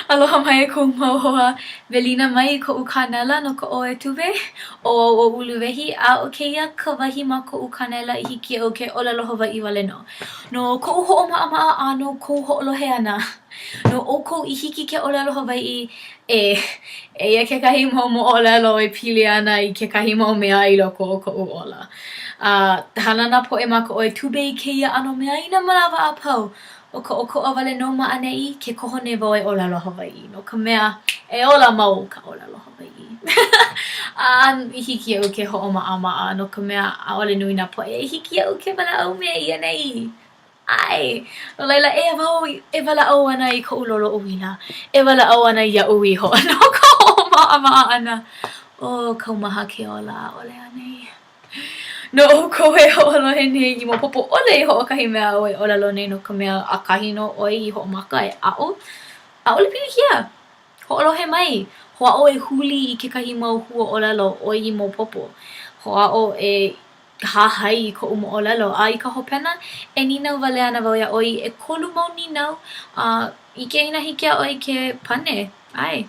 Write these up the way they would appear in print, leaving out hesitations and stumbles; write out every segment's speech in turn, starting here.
Aloha mai ko mau velina mai ko ukanela no ko oe tuwe o uluwehi a o keia ka wahi ma ko ukanela I hiki o ke olelo Hawai'i wale no. No ko ho'oma'a a no ko ho'olohe ana. No o ko I hiki ke olelo Hawai'i ia kekahi mau mo'olelo e pili ana I kekahi mau mea I loko o ko'u ola. Hana na po'e ma ka 'oe tube I keia 'ano mea I na manawa a pau. O ka ʻokoʻa wale no ma'aneʻi ke kohone wau e ʻōlelo Hawai'i no ka mea e ola mau ka ʻōlelo Hawai'i. I hiki iaʻu ke hoʻomaʻamaʻa no ka mea ʻaʻole nui nā poʻe e hiki iaʻu ke walaʻau mea ʻia nei. ʻAe, no laila e walaʻau ana I koʻu loloʻu ina. E walaʻau ana iaʻu iho no ka hoʻomaʻamaʻa ʻana. Kaumaha ke ola ʻaʻole a nei. No ko e ho'olohe nei I maopopo ʻole I hoʻokahi mea au e ʻōlelo nei no ka mea a kahi no ʻoe I hoʻomaka e aʻo. ʻAʻole pilikia. Hoʻolohe mai. Hoʻaʻo e huli I kekahi mau hua ʻōlelo ʻoe I maopopo. Hoʻaʻo e hahai I koʻu moʻolelo a I ka hopena e ninau wale ana wau iā ʻoe I 'ekolu mau ninau ʻike I na hiki iā ʻoe ke pane. ʻAe.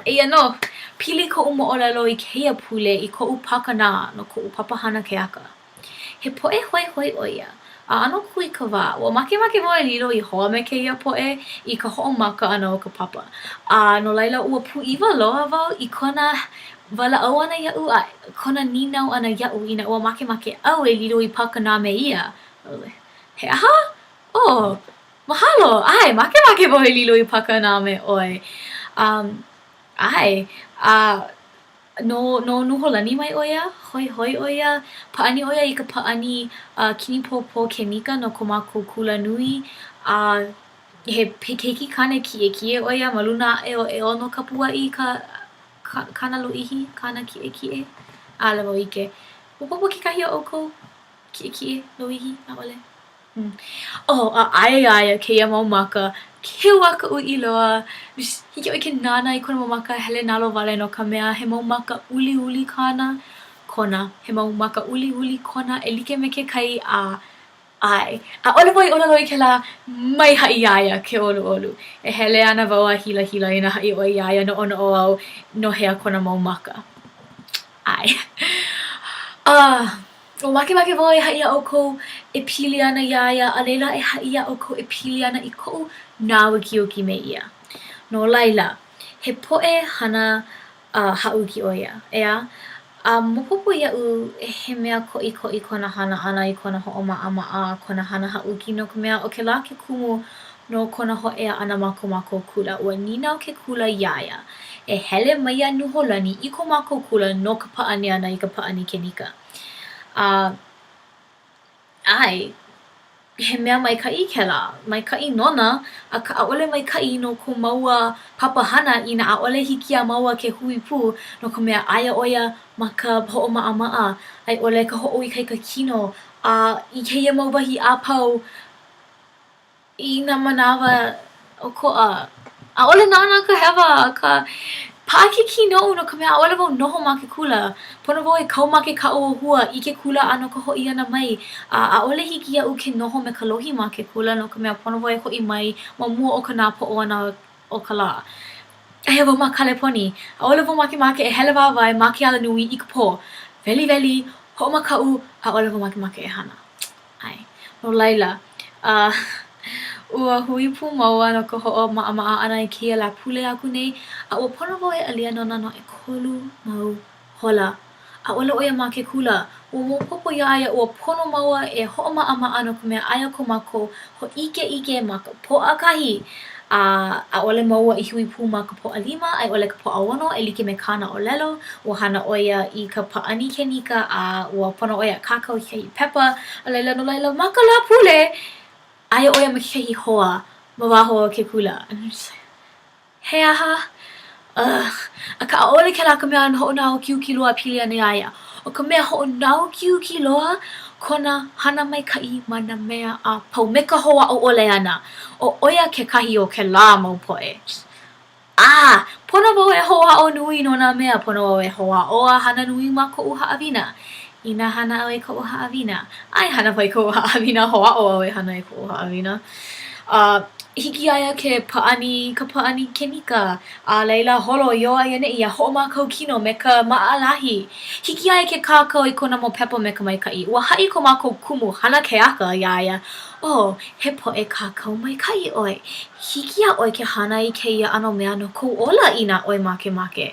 Eia no, pili koʻu moʻolelo I kēia pule I koʻu pakanā no koʻu papahana keaka. He poʻe hoihoi ʻo ia. A ʻano kui ka wā. Ua makemake wau e lilo I hoa me kēia poʻe I ka hoʻomaka ʻana o ka papa. No laila ua puʻiwa loa wau I kona walaʻau ʻana iaʻu a kona ninau ʻana iaʻu I ua makemake au e lilo I pakanā me ia. He aha? Mahalo. ʻAe, makemake wau e lilo I pakanā me ʻoe. ʻAe, no nuholani mai ʻo ia, hoihoi ʻo ia, pāʻani ʻo ia I ka pāʻani kinipōpō kenika no ko mākou kula nui he keiki kane kiʻekiʻe ʻo ia ma luna aʻe o ʻeono no ka puaʻi kāna lōʻihi, kāna kiʻekiʻe. ʻAʻole wau ʻike. Maopopo kekahi o ʻoukou kiʻekiʻe lōʻihi ʻaʻole? Aia ia kēia mau maka keu akaʻu I loa. Hiki ʻoe ke nānā I kona mau maka hele nalo wale no ka mea he mau maka uliuli kāna kona. He mau maka uliuli kona e like me ke kai ʻae. ʻAʻole wau I ʻōlelo I kēlā maihaʻi iā ia ke ʻoluʻolu. E hele ana wau a hilahila I nā haʻi ʻoe iā ia noʻonoʻo au no hea kona mau maka. ʻAe. Ua makemake wau e haʻi iā ʻoukou e pili ana iā ia a laila e haʻi iā ʻoukou e pili ana I koʻu naokiʻoki me ia. No laila, he poʻe hana haʻuki ʻo ia, ʻea? Maopopo iaʻu he mea koʻikoʻi kona hana ʻana I kona hoʻomaʻamaʻa kona hana haʻuki no ka mea o kēlā ke kumu no kona hōʻea ʻana ma ko mākou kula ua ninau ke kula iā ia. E hele mai ia nuholani I ko mākou kula no ka pāʻani ʻana I ka pāʻani kenika. ʻAe, he mea maikaʻi kēlā, maikaʻi nona akā ʻaʻole maikaʻi no ko maua papahana I na ʻaʻole hiki iā maua ke hui pū no ka mea aia ʻo ia ma ka hoʻomaʻamaʻa a I ʻole ka hoʻoikaika kino I kēia mau wahi a pau I nā manawa ʻokoʻa. ʻAʻole nānā ka hewa akā paʻa ke kino no ka mea ʻaʻole wau noho ma ke kula. Pono wau e kau ma ke kaʻu o hua I ke kula a no ka hoʻi ʻana mai. ʻAʻole hiki iaʻu ke noho me ka lohi ma ke kula no ka mea pono wau e hoʻi mai ma mua o ka nāpoʻo ʻana o ka lā. Aia wau ma Kaleponi. ʻAʻole wau makemake e hele wāwae ma ke alanui I ka pō. Weliweli, hoʻomakaʻu, ʻaʻole wau makemake e hana. ʻAe, no laila ua hui pū maua no ka hoʻomaʻamaʻa ʻana I kēia lāpule aku nei a ua pono wau e ʻalia nona no ʻekolu mau hola. ʻAʻole ʻo ia ma ke kula. Ua maopopo iā ia ua pono maua e hoʻomaʻamaʻa no ka mea aia ko mākou hōʻikeʻike ma ka pōʻakahi ʻaʻole maua I hui pū ma ka pōʻalima a I ʻole ka pōʻaono e like me kāna ʻōlelo. Ua hana ʻo ia I ka pāʻani kenika a ua pono ʻo ia kākau I kekahi pepa a laila no laila ma ka lāpule aia ʻo ia ma kekahi hoa ma waho o ke kula. He aha? Akā ʻaʻole kēlā ka mea hoʻonaokiuki loa pili ana iā ia. O ka mea hoʻonaokiuki loa kona hana maikaʻi ma nā mea a pau me ka hoʻaʻo ʻole ana. ʻO ia kekahi o kēlā mau poʻe. Pono wau e hoʻaʻo nui no nā mea pono wau e hoʻaʻo a hana nui ma koʻu haʻawina. Ina hana au e koʻu haʻawina. Ai hana wai koʻu haʻawina hoʻaʻo au e hana e koʻu haʻawina. hiki aia ke paani ka paani kenika a leila holo yo aia ne ia ho'omākau kino me ka ma'alahi hiki aia ke kākau i kona mo pepa me ka maika'i ua ha'i ko mākou kumu hana ke aka iaia he po'e kākau maika'i oi hiki a oi ke hana i keia ano mea no kou ola i nā oi makemake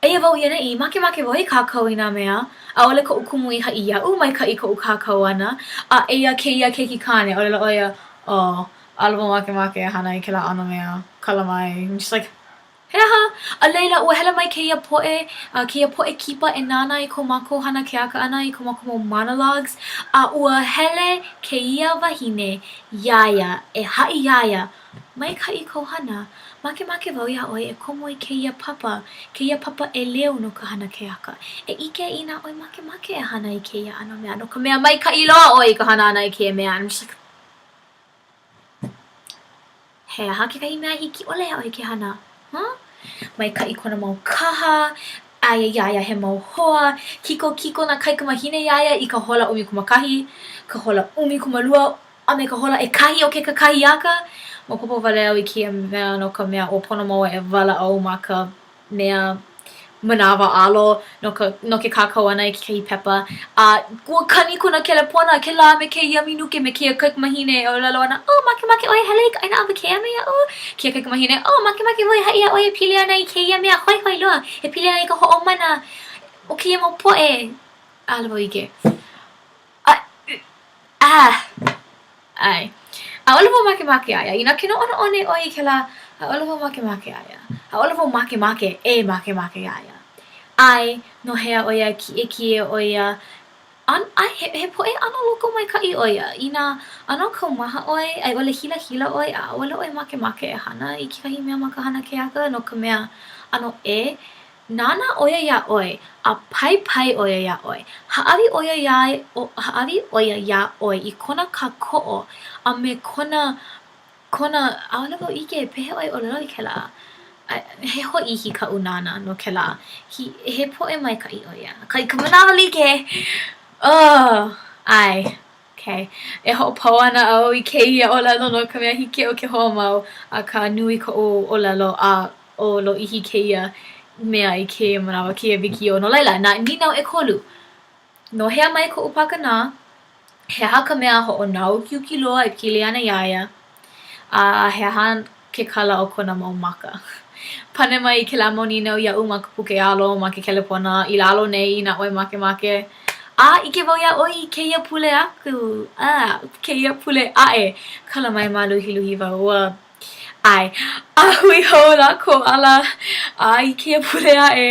Eia wau ia ne'i, makemake wau i kākau i nā mea ʻaʻole koʻu kumu i haʻi iaʻu maikaʻi koʻu kākau ana a eia kēia keiki kāne ʻole loʻo ia ʻaʻole wau makemake e hana i kēlā ʻano mea kala mai I'm just like he aha a leila ua hele mai kēia poʻe kipa e nānā i ko mākou hana ke aka ʻana i ko mākou monologues a ua hele kēia wahine iāia e haʻi iāia maikaʻi kou hana makemake wau iā ʻoe e komo i kēia papa e leo no ka hana ke aka e ʻike i nā ʻoe makemake e hana i kēia ʻano mea no ka mea maikaʻi loa ʻoe i ka hana ʻana i kēia mea I'm just like he aha kekahi mea hiki ʻole ʻoe ke hana maikaʻi kona mau kaha aia iāia he mau hoa kiko nā kaikamahine iāia i ka hola ʻumikumakakahi ka hola ʻumikumalua a me ka hola ʻekahi o ke kakahi aka Maopopo wale au I kēia mea no ka mea o pono mau e walaʻau ma ka mea manawa alo no ke kākau ʻana i kekahi pepa a ua kani kona kelepona kēlā me kēia minuke me kēia kaikamahine o lalo ana makemake ʻoe hele i ka ʻaina awakea me aʻu kēia kaikamahine makemake wau haʻi a ʻoe e pili ana i kēia mea hoihoi loa e pili ana i ka hoʻomana o kēia mau poʻe ala wau ʻike ai ʻaʻole wau makemake aia I nā ke noʻonoʻone ʻoe I kēlā ʻaʻole wau makemake aia ʻaʻole wau makemake makemake aia ʻae no hea ʻo ia kiʻekiʻe ʻo ia he poʻe ʻano loko maikaʻi ʻo ia I nā ʻano kaumaha ʻoe a I ʻole hilahila ʻoe ʻaʻole ʻoe makemake e hana I kekahi mea ma ka hana ke aka no ka mea ʻano nana ʻo ia iā ʻoe a paipai ʻo ia iā ʻoe haʻawi ʻo ia iā ʻoe I kona kākoʻo a me kona ʻaʻole wau ʻike pehe ʻoe ʻolelo I kēlā he hōʻihi kaʻu nana no kēlā he poʻe maikaʻi ʻo ia ka manawa like ai okay e hoʻopau ana au I kēia ʻōlelo no ka mea hiki o ke hoʻomau akā nui koʻu ʻōlelo a o lōʻihi kēia mea I kēia manawa kēia wikiō no laila nā ninau ʻekolu nohea mai koʻu pakanā he aha ka mea hoʻonau kiuki loa e pili ana iāia a he aha ke kala o kona mau maka pane mai I kēlā mau ninau iaʻu ma ka puke alo ma ke kelepona I lalo nei I nā ʻoe makemake ʻike wau iā ʻoe I kēia pule aku kēia pule aʻe kala mai maluhiluhi wau ua ai hui hou lākou ala I kēia pule aʻe